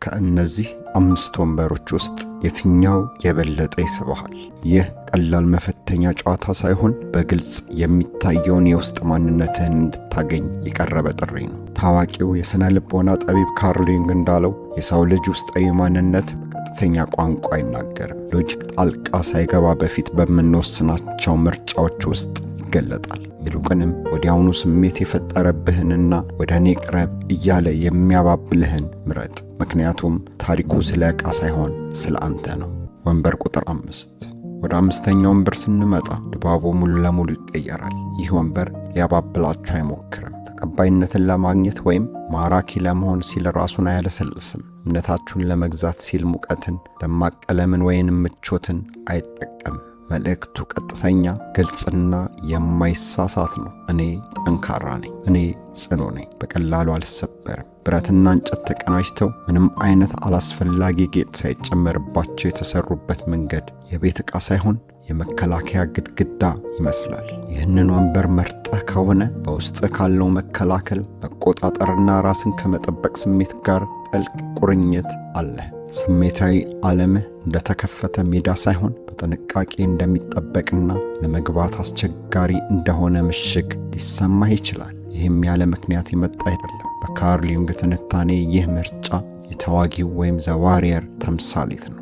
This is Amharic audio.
ከእነዚህ 5 ወንበሮች ውስጥ የትኛው የበለጠ ይስብሃል? ይህ ቀላል መፈተኛ ጨዋታ ሳይሆን በግልጽ የሚታየውን የውስጥ ማንነትህን እንድታገኝ የቀረበ ጥሪ ነው። ታዋቂው የሥነ ልቦና ጠቢብ ካርል ዩንግ እንዳለው የሰው ልጅ ውስጣዊ ማንነት በቀጥተኛ ቋንቋ አይናገርም። ሎጂክ ጣልቃ ሳይገባ በፊት በምንወስናቸው ምርጫዎች ውስጥ ይገለጣል። ይልቁንም ወዲያውኑ ስሜት የፈጠረብህንና ወደ እኔ ቅረብ እያለ የሚያባብልህን ምረጥ። ምክንያቱም ታሪኩ ስለ ዕቃ ሳይሆን ስለ አንተ ነው። ወንበር ቁጥር 5። ወደ 5ኛው ወንበር ስንመጣ ድባቡ ሙሉ ለሙሉ ይቀየራል። ይህ ወንበር ሊያባብላችሁ አይሞክርም። ተቀባይነትን ለማግኘት ወይም ማራኪ ለመሆን ሲል ራሱን አያለሰልስም። እምነታችሁን ለመግዛት ሲል ሙቀትን፣ ደማቅ ቀለምን ወይንም ምቾትን አይጠቀምም። መልእክቱ ቀጥተኛ፣ ግልጽና የማይሳሳት ነው። እኔ ጠንካራ ነኝ፣ እኔ ጽኑ ነኝ፣ በቀላሉ አልሰበርም። ብረትና እንጨት ተቀናጅተው ምንም አይነት አላስፈላጊ ጌጥ ሳይጨመርባቸው የተሰሩበት መንገድ የቤት ዕቃ ሳይሆን የመከላከያ ግድግዳ ይመስላል። ይህንን ወንበር መርጠህ ከሆነ በውስጥ ካለው መከላከል፣ መቆጣጠርና ራስን ከመጠበቅ ስሜት ጋር ጥልቅ ቁርኝት አለ። ስሜታዊ ዓለምህ እንደተከፈተ ሜዳ ሳይሆን በጥንቃቄ እንደሚጠበቅና ለመግባት አስቸጋሪ እንደሆነ ምሽግ ሊሰማህ ይችላል። ይህም ያለ ምክንያት የመጣ አይደለም። በካርል ዩንግ ትንታኔ ይህ ምርጫ የተዋጊው ወይም ዘዋሪየር ተምሳሌት ነው።